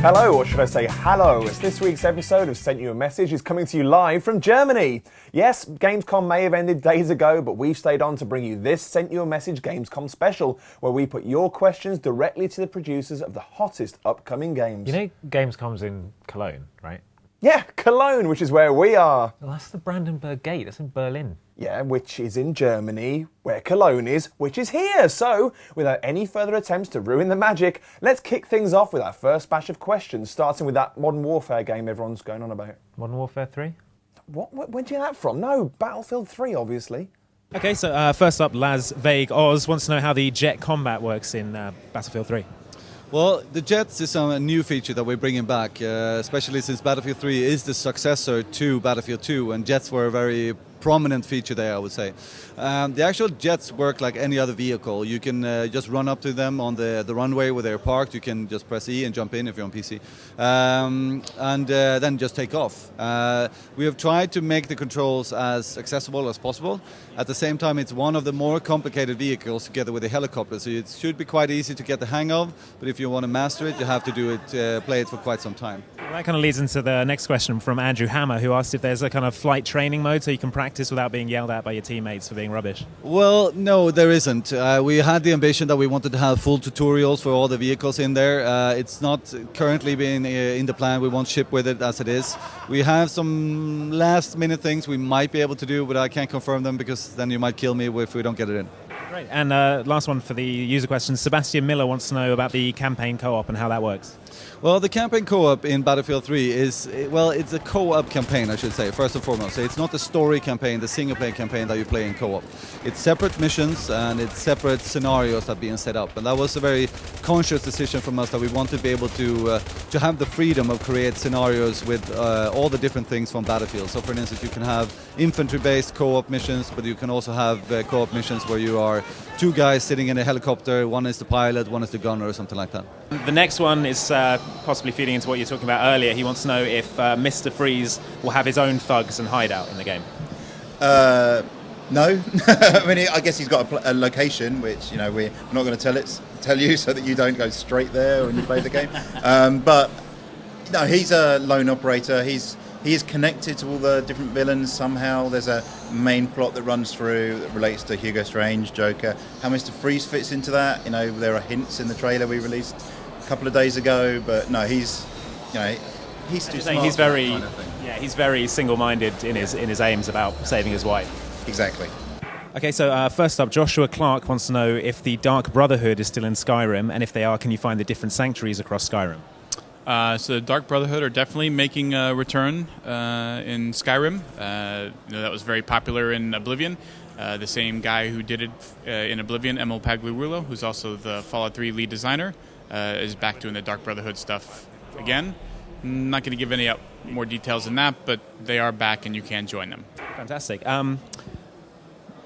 Hello, or should I say hello, as this week's episode of Sent You a Message is coming to you live from Germany. Yes, Gamescom may have ended days ago, but we've stayed on to bring you this Sent You a Message Gamescom special, where we put your questions directly to the producers of the hottest upcoming games. You know Gamescom's in Cologne, right? Yeah, Cologne, which is where we are. Well, that's the Brandenburg Gate, that's in Berlin. Yeah, which is in Germany, where Cologne is, which is here. So, without any further attempts to ruin the magic, let's kick things off with our first batch of questions, starting with that Modern Warfare game everyone's going on about. Modern Warfare 3? Where'd you get that from? No, Battlefield 3, obviously. Okay, so first up, Laz Vague Oz wants to know how the jet combat works in Battlefield 3. Well, the jets is a new feature that we're bringing back, especially since Battlefield 3 is the successor to Battlefield 2, and jets were a very prominent feature there, I would say. The actual jets work like any other vehicle. You can just run up to them on the runway where they're parked. You can just press E and jump in if you're on PC, and then just take off. We have tried to make the controls as accessible as possible. At the same time, it's one of the more complicated vehicles together with the helicopter, so it should be quite easy to get the hang of, but if you want to master it, you have to do it, play it for quite some time. Well, that kind of leads into the next question from Andrew Hammer, who asked if there's a kind of flight training mode so you can practice without being yelled at by your teammates for being rubbish. Well, no, there isn't. We had the ambition that we wanted to have full tutorials for all the vehicles in there. It's not currently being in the plan. We won't ship with it as it is. We have some last minute things we might be able to do, but I can't confirm them because then you might kill me if we don't get it in. Great. And last one for the user questions. Sebastian Miller wants to know about the campaign co-op and how that works. Well, the campaign co-op in Battlefield 3 is, well, it's a co-op campaign, I should say, first and foremost. It's not the story campaign, the single-player campaign that you play in co-op. It's separate missions and it's separate scenarios that are being set up. And that was a very conscious decision from us that we wanted to be able to have the freedom of create scenarios with all the different things from Battlefield. So, for instance, you can have infantry-based co-op missions, but you can also have co-op missions where you are two guys sitting in a helicopter, one is the pilot, one is the gunner, or something like that. The next one is possibly feeding into what you were talking about earlier. He wants to know if Mr. Freeze will have his own thugs and hideout in the game. No. I mean, I guess he's got a location, which, you know, we're not going to tell you so that you don't go straight there when you play the game. But, no, he's a lone operator. He is connected to all the different villains somehow. There's a main plot that runs through that relates to Hugo Strange, Joker. How Mr. Freeze fits into that, you know, there are hints in the trailer we released a couple of days ago, but no, he's too smart. He's very, kind of he's very single-minded in his aims about saving his wife. Exactly. Okay, so first up, Joshua Clark wants to know if the Dark Brotherhood is still in Skyrim, and if they are, can you find the different sanctuaries across Skyrim? So the Dark Brotherhood are definitely making a return in Skyrim. That was very popular in Oblivion. The same guy who did it in Oblivion, Emil Pagliarulo, who's also the Fallout 3 lead designer, is back doing the Dark Brotherhood stuff again. I'm not going to give any more details than that, but they are back and you can join them. Fantastic.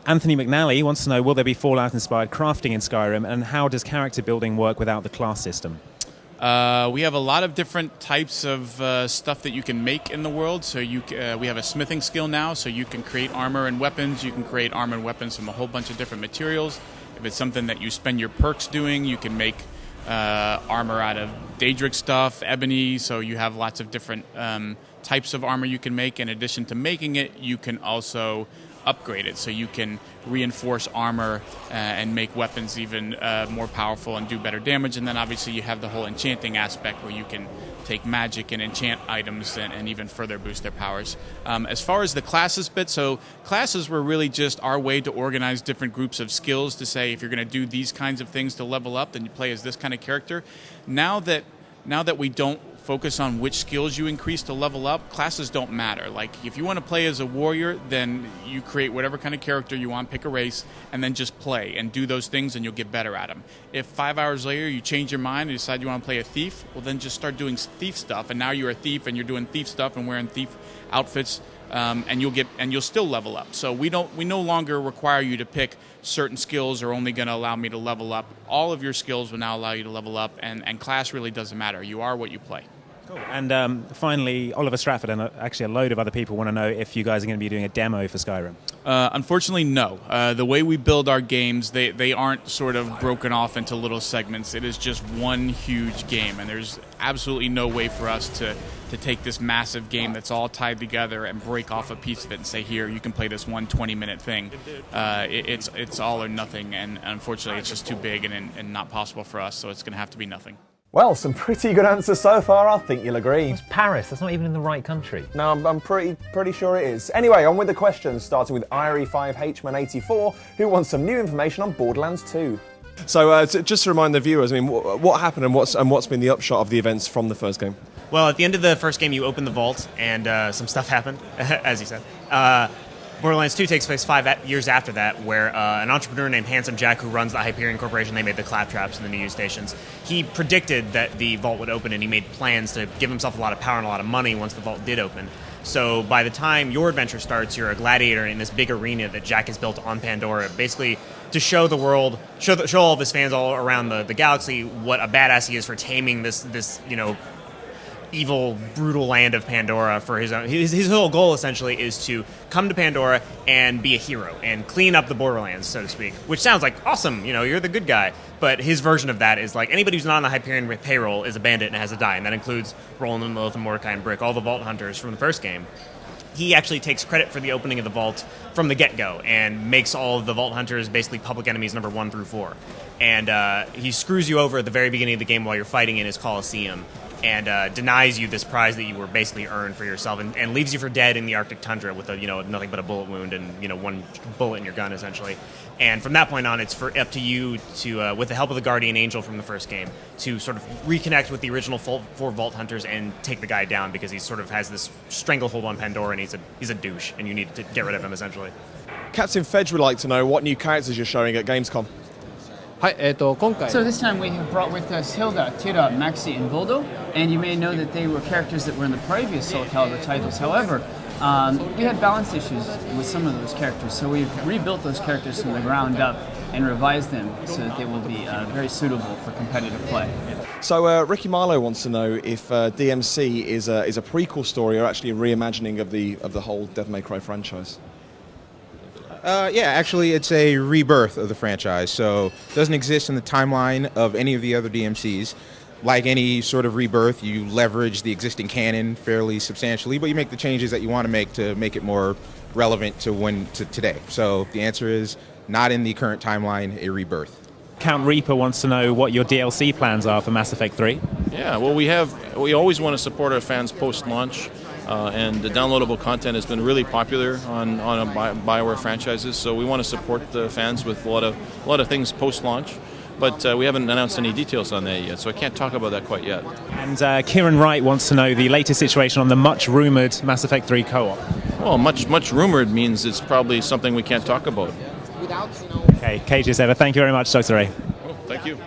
Anthony McNally wants to know, will there be Fallout-inspired crafting in Skyrim, and how does character building work without the class system? We have a lot of different types of stuff that you can make in the world. So we have a smithing skill now, so you can create armor and weapons. You can create armor and weapons from a whole bunch of different materials. If it's something that you spend your perks doing, you can make armor out of Daedric stuff, ebony, so you have lots of different types of armor you can make. In addition to making it, you can also upgrade it, so you can reinforce armor and make weapons even more powerful and do better damage. And then obviously you have the whole enchanting aspect where you can take magic and enchant items and even further boost their powers. As far as the classes bit, so classes were really just our way to organize different groups of skills to say, if you're going to do these kinds of things to level up, then you play as this kind of character. Now that we don't focus on which skills you increase to level up, classes don't matter. Like, if you want to play as a warrior, then you create whatever kind of character you want, pick a race, and then just play and do those things, and you'll get better at them. If 5 hours later you change your mind and decide you want to play a thief, well, then just start doing thief stuff, and now you're a thief and you're doing thief stuff and wearing thief outfits and you'll still level up. So we no longer require you to pick certain skills are only going to allow me to level up. All of your skills will now allow you to level up, and class really doesn't matter. You are what you play. Cool. And finally, Oliver Stratford and actually a load of other people want to know if you guys are going to be doing a demo for Skyrim. Unfortunately, no. The way we build our games, they aren't sort of broken off into little segments. It is just one huge game, and there's absolutely no way for us to take this massive game that's all tied together and break off a piece of it and say, here, you can play this 1 20-minute thing. It's all or nothing, and unfortunately, it's just too big and not possible for us, so it's going to have to be nothing. Well, some pretty good answers so far, I think you'll agree. It's Paris, that's not even in the right country. No, I'm pretty sure it is. Anyway, on with the questions, starting with Irie5Hman84, who wants some new information on Borderlands 2. So just to remind the viewers, I mean, what happened and what's been the upshot of the events from the first game? Well, at the end of the first game, you open the vault, and some stuff happened, as you said. Borderlands 2 takes place 5 years after that, where an entrepreneur named Handsome Jack, who runs the Hyperion Corporation, they made the claptraps and the new use stations, he predicted that the vault would open, and he made plans to give himself a lot of power and a lot of money once the vault did open. So by the time your adventure starts, you're a gladiator in this big arena that Jack has built on Pandora, basically to show the world, show all of his fans all around the galaxy what a badass he is for taming this evil, brutal land of Pandora for his own. His whole goal, essentially, is to come to Pandora and be a hero and clean up the Borderlands, so to speak, which sounds like awesome, you're the good guy. But his version of that is like anybody who's not on the Hyperion payroll is a bandit and has to die, and that includes Roland and Lilith and Mordecai and Brick, all the Vault Hunters from the first game. He actually takes credit for the opening of the vault from the get-go and makes all of the Vault Hunters basically public enemies number 1 through 4. And he screws you over at the very beginning of the game while you're fighting in his Colosseum, and denies you this prize that you were basically earned for yourself, and leaves you for dead in the Arctic tundra with nothing but a bullet wound and 1 bullet in your gun, essentially. And from that point on, it's up to you to, with the help of the Guardian Angel from the first game, to sort of reconnect with the original 4 Vault Hunters and take the guy down, because he sort of has this stranglehold on Pandora, and he's a douche, and you need to get rid of him, essentially. Captain Fedge would like to know what new characters you're showing at Gamescom. So this time we have brought with us Hilda, Tira, Maxi, and Voldo, and you may know that they were characters that were in the previous Soul Calibur titles. However, we had balance issues with some of those characters, so we've rebuilt those characters from the ground up and revised them so that they will be very suitable for competitive play. So Ricky Marlowe wants to know if DMC is a prequel story or actually a reimagining of the whole Devil May Cry franchise. Yeah, actually it's a rebirth of the franchise, so it doesn't exist in the timeline of any of the other DMCs. Like any sort of rebirth, you leverage the existing canon fairly substantially, but you make the changes that you want to make it more relevant to today. So the answer is not in the current timeline, a rebirth. Count Reaper wants to know what your DLC plans are for Mass Effect 3. Yeah, well, we always want to support our fans post-launch. And the downloadable content has been really popular on BioWare franchises, so we want to support the fans with a lot of things post-launch. But we haven't announced any details on that yet, so I can't talk about that quite yet. And Kieran Wright wants to know the latest situation on the much-rumoured Mass Effect 3 co-op. Well, much rumoured means it's probably something we can't talk about. Okay, Cage as ever. Thank you very much, Dr. Ray. Oh, thank you.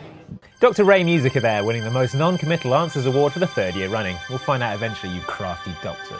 Dr. Ray Musica there, winning the most non-committal answers award for the 3rd year running. We'll find out eventually, you crafty doctor.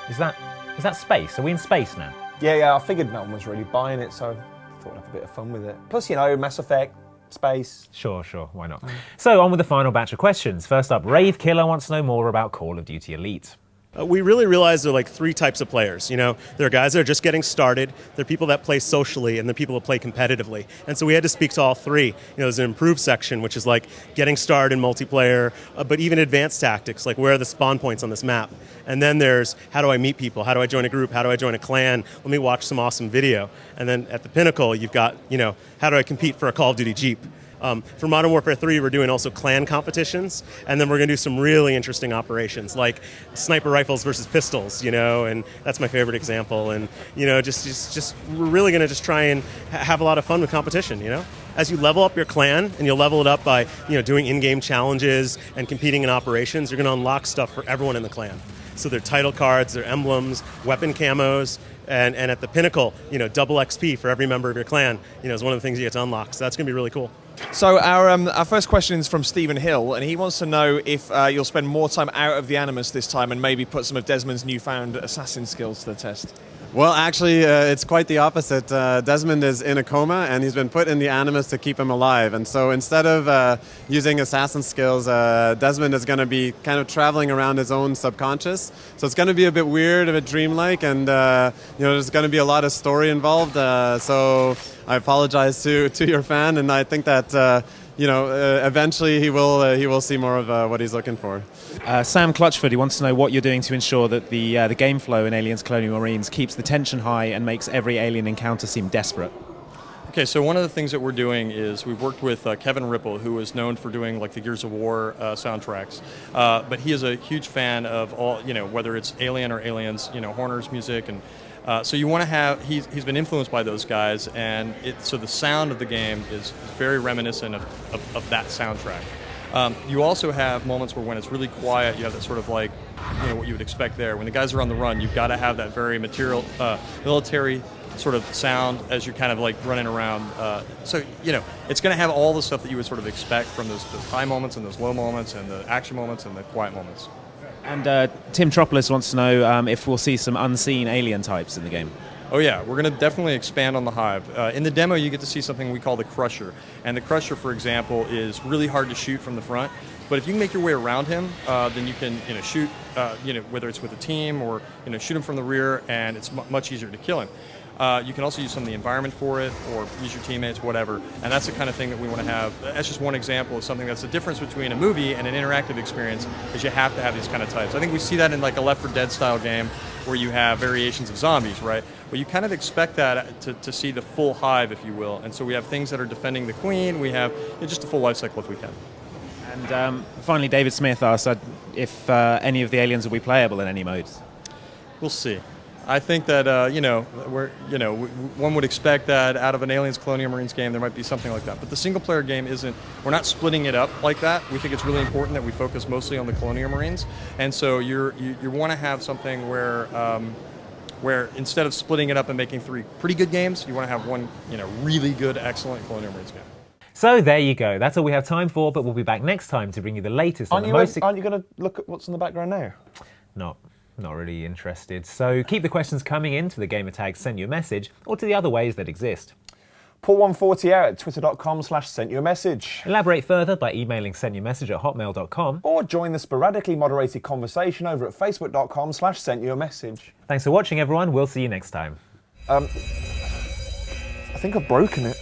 Is that space? Are we in space now? Yeah, I figured no one was really buying it, so I thought I'd have a bit of fun with it. Plus, Mass Effect, space. Sure, why not? So on with the final batch of questions. First up, Rave Killer wants to know more about Call of Duty Elite. We really realize there are like 3 types of players. There are guys that are just getting started, there are people that play socially, and there are people that play competitively. And so we had to speak to all 3. There's an improved section, which is like getting started in multiplayer, but even advanced tactics, like where are the spawn points on this map. And then there's how do I meet people, how do I join a group, how do I join a clan, let me watch some awesome video. And then at the pinnacle, you've got, how do I compete for a Call of Duty Jeep. For Modern Warfare 3, we're doing also clan competitions, and then we're going to do some really interesting operations, like sniper rifles versus pistols, and that's my favorite example. And, just we're really going to just try and have a lot of fun with competition, As you level up your clan, and you'll level it up by, doing in-game challenges and competing in operations, you're going to unlock stuff for everyone in the clan. So their title cards, their emblems, weapon camos, and at the pinnacle, double XP for every member of your clan, is one of the things you get to unlock. So that's going to be really cool. So our first question is from Stephen Hill, and he wants to know if you'll spend more time out of the Animus this time and maybe put some of Desmond's newfound assassin skills to the test. Well, actually, it's quite the opposite. Desmond is in a coma, and he's been put in the Animus to keep him alive. And so instead of using assassin skills, Desmond is going to be kind of traveling around his own subconscious. So it's going to be a bit weird, a bit dreamlike, and there's going to be a lot of story involved. So I apologize to your fan, and I think that eventually he will see more of what he's looking for. Sam Clutchford, he wants to know what you're doing to ensure that the game flow in Aliens Colonial Marines keeps the tension high and makes every alien encounter seem desperate. Okay, so one of the things that we're doing is we've worked with Kevin Ripple, who is known for doing like the Gears of War soundtracks, but he is a huge fan of all, whether it's Alien or Aliens, Horner's music, and so you want to have, he's been influenced by those guys, and so the sound of the game is very reminiscent of that soundtrack. You also have moments where when it's really quiet, you have that sort of like, what you would expect there. When the guys are on the run, you've got to have that very military sort of sound as you're kind of like running around. So, it's going to have all the stuff that you would sort of expect from those high moments and those low moments and the action moments and the quiet moments. And Tim Tropolis wants to know if we'll see some unseen alien types in the game. Oh yeah, we're going to definitely expand on the Hive. In the demo, you get to see something we call the Crusher. And the Crusher, for example, is really hard to shoot from the front. But if you can make your way around him, then you can shoot, whether it's with a team or shoot him from the rear, and it's much easier to kill him. You can also use some of the environment for it, or use your teammates, whatever. And that's the kind of thing that we want to have. That's just one example of something that's the difference between a movie and an interactive experience, is you have to have these kind of types. I think we see that in like a Left 4 Dead style game, where you have variations of zombies, right? Well, you kind of expect that to see the full Hive, if you will. And so we have things that are defending the Queen. We have just a full life cycle if we can. And finally, David Smith asked if any of the aliens will be playable in any modes. We'll see. I think that one would expect that out of an Aliens Colonial Marines game there might be something like that. But the single player game isn't. We're not splitting it up like that. We think it's really important that we focus mostly on the Colonial Marines. And so you want to have something where instead of splitting it up and making 3 pretty good games, you want to have one really good, excellent Colonial Marines game. So there you go. That's all we have time for. But we'll be back next time to bring you the latest. Aren't you going to look at what's in the background now? Not really interested. So keep the questions coming in to the gamer tag SentUAMessage or to the other ways that exist. Paul140 out at twitter.com/SentUAMessage. Elaborate further by emailing SentUAMessage@hotmail.com. Or join the sporadically moderated conversation over at facebook.com/SentUAMessage. Thanks for watching, everyone. We'll see you next time. I think I've broken it.